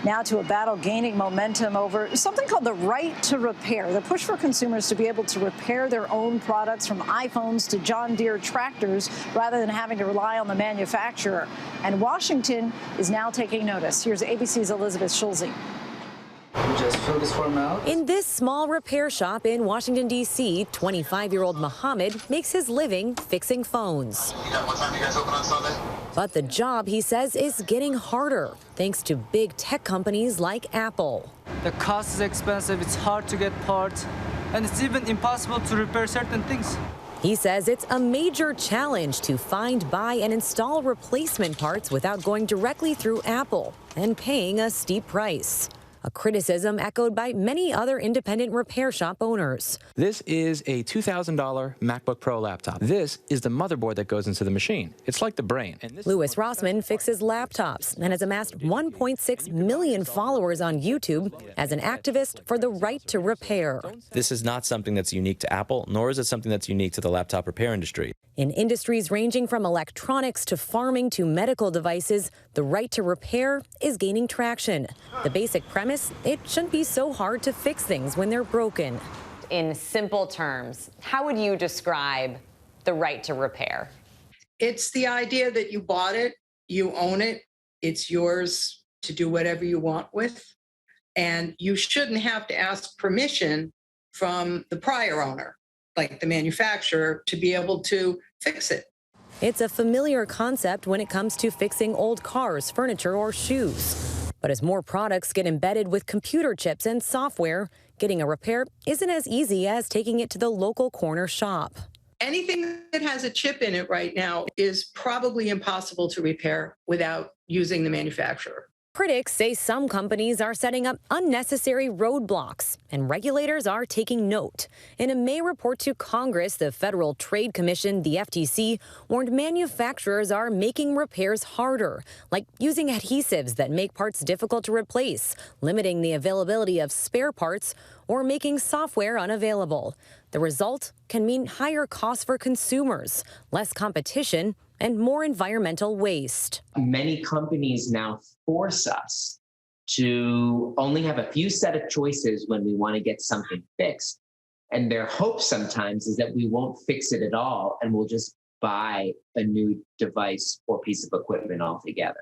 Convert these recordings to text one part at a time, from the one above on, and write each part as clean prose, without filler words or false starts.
Now to a battle gaining momentum over something called the right to repair, the push for consumers to be able to repair their own products, from iPhones to John Deere tractors, rather than having to rely on the manufacturer. And Washington is now taking notice. Here's ABC's Elizabeth Schulze. Just fill this form out. In this small repair shop in Washington, D.C., 25-year-old Mohammed makes his living fixing phones. What time do you guys open on Sunday? But the job, he says, is getting harder thanks to big tech companies like Apple. The cost is expensive, it's hard to get parts, and it's even impossible to repair certain things. He says it's a major challenge to find, buy, and install replacement parts without going directly through Apple and paying a steep price. A criticism echoed by many other independent repair shop owners. This is a $2,000 MacBook Pro laptop. This is the motherboard that goes into the machine. It's like the brain. Louis Rossman fixes laptops and has amassed 1.6 million followers on YouTube as an activist for the right to repair. This is not something that's unique to Apple, nor is it something that's unique to the laptop repair industry. In industries ranging from electronics to farming to medical devices, the right to repair is gaining traction. The basic premise, it shouldn't be so hard to fix things when they're broken. In simple terms, how would you describe the right to repair? It's the idea that you bought it, you own it, it's yours to do whatever you want with, and you shouldn't have to ask permission from the prior owner, like the manufacturer, to be able to fix it. It's a familiar concept when it comes to fixing old cars, furniture, or shoes. But as more products get embedded with computer chips and software, getting a repair isn't as easy as taking it to the local corner shop. Anything that has a chip in it right now is probably impossible to repair without using the manufacturer. Critics say some companies are setting up unnecessary roadblocks, and regulators are taking note. In a May report to Congress, the Federal Trade Commission, the FTC, warned manufacturers are making repairs harder, like using adhesives that make parts difficult to replace, limiting the availability of spare parts, or making software unavailable. The result can mean higher costs for consumers, less competition, and more environmental waste. Many companies now force us to only have a few set of choices when we want to get something fixed. And their hope sometimes is that we won't fix it at all and we'll just buy a new device or piece of equipment altogether.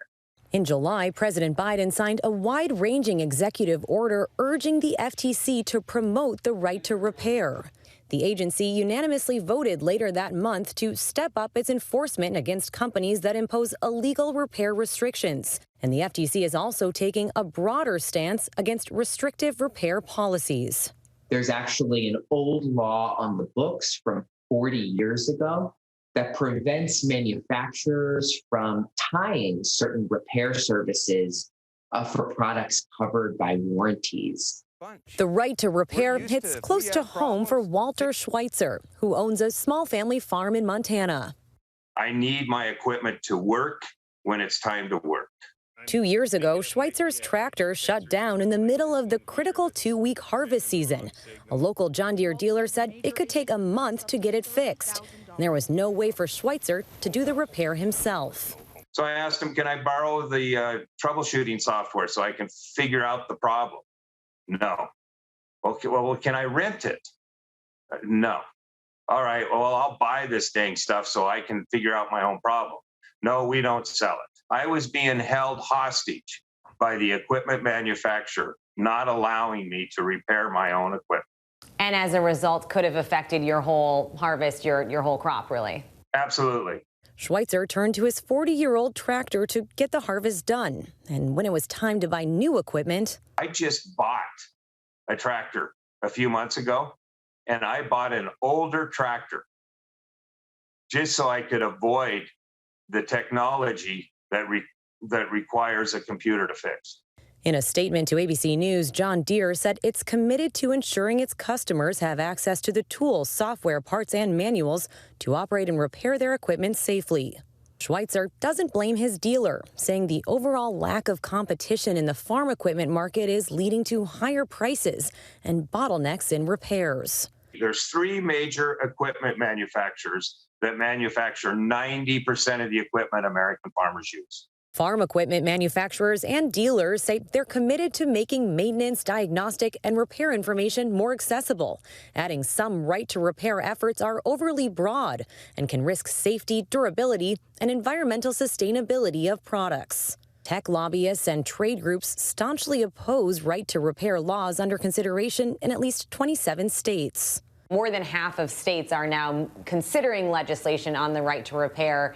In July, President Biden signed a wide-ranging executive order urging the FTC to promote the right to repair. The agency unanimously voted later that month to step up its enforcement against companies that impose illegal repair restrictions. And the FTC is also taking a broader stance against restrictive repair policies. There's actually an old law on the books from 40 years ago that prevents manufacturers from tying certain repair services for products covered by warranties. The right to repair hits close to home for Walter Schweitzer, who owns a small family farm in Montana. I need my equipment to work when it's time to work. 2 years ago, Schweitzer's tractor shut down in the middle of the critical 2-week harvest season. A local John Deere dealer said it could take a month to get it fixed. There was no way for Schweitzer to do the repair himself. So I asked him, can I borrow the troubleshooting software so I can figure out the problem? No. Okay, well, can I rent it? No. All right, well, I'll buy this dang stuff so I can figure out my own problem. No, we don't sell it. I was being held hostage by the equipment manufacturer, not allowing me to repair my own equipment. And as a result, could have affected your whole harvest, your whole crop, really? Absolutely. Schweitzer turned to his 40-year-old tractor to get the harvest done. And when it was time to buy new equipment... I just bought a tractor a few months ago, and I bought an older tractor just so I could avoid the technology that requires a computer to fix. In a statement to ABC News, John Deere said it's committed to ensuring its customers have access to the tools, software, parts, and manuals to operate and repair their equipment safely. Schweitzer doesn't blame his dealer, saying the overall lack of competition in the farm equipment market is leading to higher prices and bottlenecks in repairs. There's 3 major equipment manufacturers that manufacture 90% of the equipment American farmers use. Farm equipment manufacturers and dealers say they're committed to making maintenance, diagnostic, and repair information more accessible, adding some right-to-repair efforts are overly broad and can risk safety, durability, and environmental sustainability of products. Tech lobbyists and trade groups staunchly oppose right-to-repair laws under consideration in at least 27 states. More than half of states are now considering legislation on the right to repair.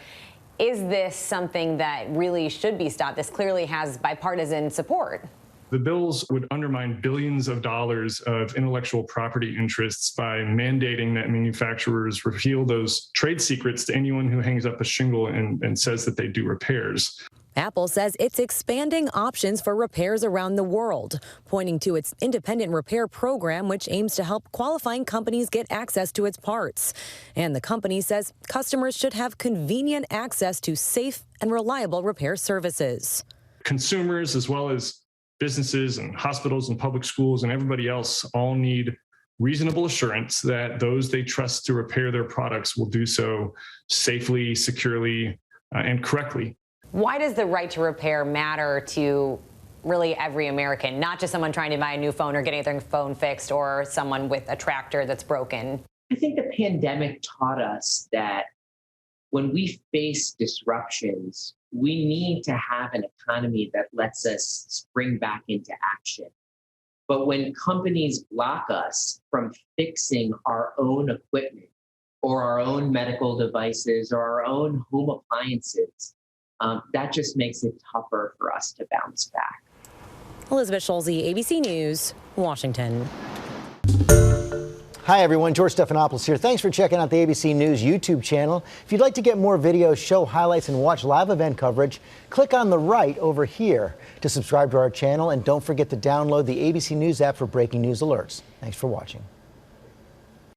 Is this something that really should be stopped? This clearly has bipartisan support. The bills would undermine billions of dollars of intellectual property interests by mandating that manufacturers reveal those trade secrets to anyone who hangs up a shingle and says that they do repairs. Apple says it's expanding options for repairs around the world, pointing to its independent repair program, which aims to help qualifying companies get access to its parts. And the company says customers should have convenient access to safe and reliable repair services. Consumers, as well as businesses and hospitals and public schools and everybody else, all need reasonable assurance that those they trust to repair their products will do so safely, securely, and correctly. Why does the right to repair matter to really every American, not just someone trying to buy a new phone or getting their phone fixed or someone with a tractor that's broken? I think the pandemic taught us that when we face disruptions, we need to have an economy that lets us spring back into action. But when companies block us from fixing our own equipment or our own medical devices or our own home appliances, that just makes it tougher for us to bounce back. Elizabeth Schulze, ABC News, Washington. Hi, everyone. George Stephanopoulos here. Thanks for checking out the ABC News YouTube channel. If you'd like to get more videos, show highlights, and watch live event coverage, click on the right over here to subscribe to our channel. And don't forget to download the ABC News app for breaking news alerts. Thanks for watching.